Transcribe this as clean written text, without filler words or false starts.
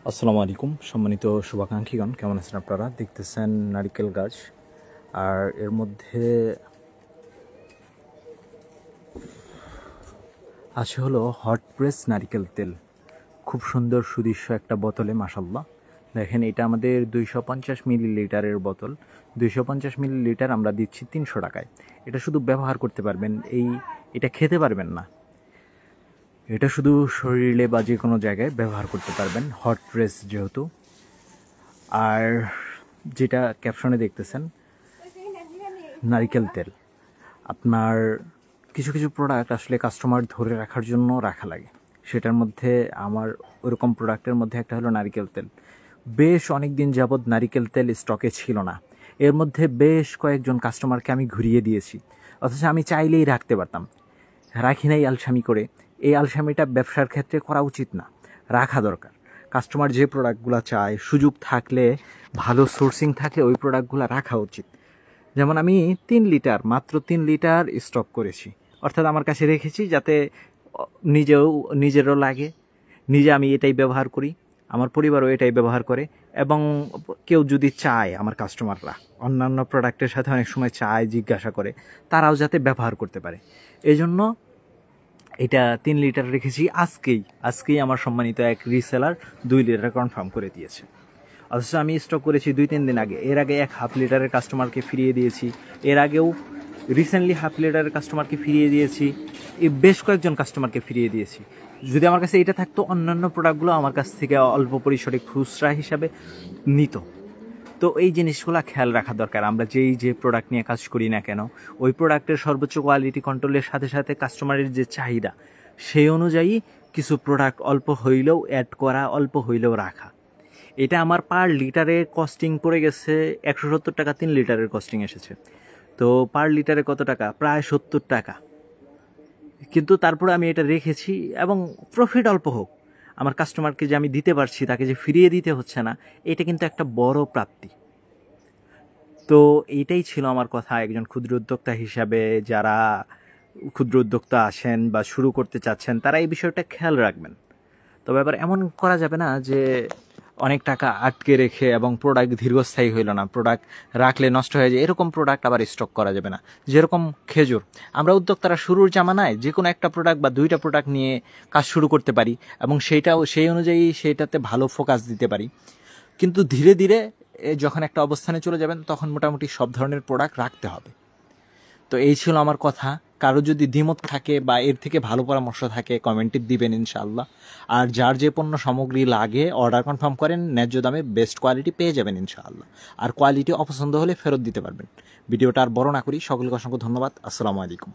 আসসালামু আলাইকুম সম্মানিত শুভাকাঙ্ক্ষীগণ, কেমন আছেন আপনারা? দেখতেছেন নারিকেল গাছ, আর এর মধ্যে আছে হলো হট প্রেস নারিকেল তেল। খুব সুন্দর সুদৃশ্য একটা বোতলে, মাশাল্লাহ। দেখেন, এটা আমাদের 250 মিলিলিটারের বোতল। 250 মিলিলিটার আমরা দিচ্ছি 300 টাকায়। এটা শুধু ব্যবহার করতে পারবেন, এটা খেতে পারবেন না। এটা শুধু শরীরে বা যে কোনো জায়গায় ব্যবহার করতে পারবেন, হট প্রেস যেহেতু। আর যেটা ক্যাপশনে দেখতেছেন নারিকেল তেল, আপনার কিছু কিছু প্রোডাক্ট আসলে কাস্টমার ধরে রাখার জন্য রাখা লাগে। সেটার মধ্যে আমার ওরকম প্রোডাক্টের মধ্যে একটা হলো নারিকেল তেল। বেশ অনেক দিন যাবৎ নারিকেল তেল স্টকে ছিল না। এর মধ্যে বেশ কয়েকজন কাস্টমারকে আমি ঘুরিয়ে দিয়েছি, অথচ আমি চাইলেই রাখতে পারতাম, রাখি নাই আলসামি করে। এই আলসামিটা ব্যবসার ক্ষেত্রে করা উচিত না, রাখা দরকার। কাস্টমার যে প্রোডাক্টগুলো চায়, সুযোগ থাকলে, ভালো সোর্সিং থাকলে ওই প্রোডাক্টগুলো রাখা উচিত। যেমন আমি মাত্র 3 লিটার স্টক করেছি, অর্থাৎ আমার কাছে রেখেছি যাতে নিজেরও লাগে, নিজে আমি এটাই ব্যবহার করি, আমার পরিবারও এটাই ব্যবহার করে, এবং কেউ যদি চায়, আমার কাস্টমাররা অন্যান্য প্রোডাক্টের সাথে অনেক সময় চায়, জিজ্ঞাসা করে, তারাও যাতে ব্যবহার করতে পারে। এই জন্য এটা 3 লিটার রেখেছি। আজকেই আমার সম্মানিত এক রিসেলার 2 লিটার কনফার্ম করে দিয়েছে, অথচ আমি স্টক করেছি 2-3 দিন আগে। এর আগে এক হাফ লিটারের কাস্টমারকে ফিরিয়ে দিয়েছি, এর আগেও রিসেন্টলি হাফ লিটারের কাস্টমারকে ফিরিয়ে দিয়েছি, বেশ কয়েকজন কাস্টমারকে ফিরিয়ে দিয়েছি। যদি আমার কাছে এটা থাকতো, অন্যান্য প্রোডাক্টগুলো আমার কাছ থেকে অল্প পরিসরে খুচরা হিসাবে নিত। তো এই জিনিসগুলো খেয়াল রাখা দরকার। আমরা যে প্রোডাক্ট নিয়ে কাজ করি না কেন, ওই প্রোডাক্টের সর্বোচ্চ কোয়ালিটি কন্ট্রোলের সাথে সাথে কাস্টমারের যে চাহিদা, সেই অনুযায়ী কিছু প্রোডাক্ট অল্প হইলেও অ্যাড করা, অল্প হইলেও রাখা। এটা আমার পার লিটারে কস্টিং পড়ে গেছে 170 টাকা। 3 লিটারের কস্টিং এসেছে, তো পার লিটারে কত টাকা? প্রায় 70 টাকা। কিন্তু তারপরে আমি এটা রেখেছি, এবং প্রফিট অল্প হোক, আমার কাস্টমারকে যে আমি দিতে পারছি, তাকে যে ফিরিয়ে দিতে হচ্ছে না, এটা কিন্তু একটা বড় প্রাপ্তি। তো এইটাই ছিল আমার কথা। একজন ক্ষুদ্র উদ্যোক্তা হিসাবে, যারা ক্ষুদ্র উদ্যোক্তা আছেন বা শুরু করতে চাচ্ছেন, তারা এই বিষয়টা খেয়াল রাখবেন। তবে আবার এমন করা যাবে না যে অনেক টাকা আটকে রেখে এবং প্রোডাক্ট দীর্ঘস্থায়ী হইল না, প্রোডাক্ট রাখলে নষ্ট হয়ে যায়, এরকম প্রোডাক্ট আবার স্টক করা যাবে না। যেরকম খেজুর, আমরা উদ্যোক্তারা শুরুর জামানায় যে কোনো একটা প্রোডাক্ট বা 2টা প্রোডাক্ট নিয়ে কাজ শুরু করতে পারি, এবং সেই অনুযায়ী সেইটাতে ভালো ফোকাস দিতে পারি। কিন্তু ধীরে ধীরে যখন একটা অবস্থানে চলে যাবেন, তখন মোটামুটি সব ধরনের প্রোডাক্ট রাখতে হবে। তো এই ছিল আমার কথা। কারো যদি দ্বিমত থাকে বা এর থেকে ভালো পরামর্শ থাকে, কমেন্টে দিবেন ইনশাআল্লাহ। আর যার যে পণ্য সামগ্রী লাগে, অর্ডার কনফার্ম করেন, ন্যায্য দামে বেস্ট কোয়ালিটি পেয়ে যাবেন ইনশাআল্লাহ। আর কোয়ালিটি অপছন্দ হলে ফেরত দিতে পারবেন। ভিডিওটা আর বড় না করি, সকলকে অসংখ্য ধন্যবাদ। আসসালামু আলাইকুম।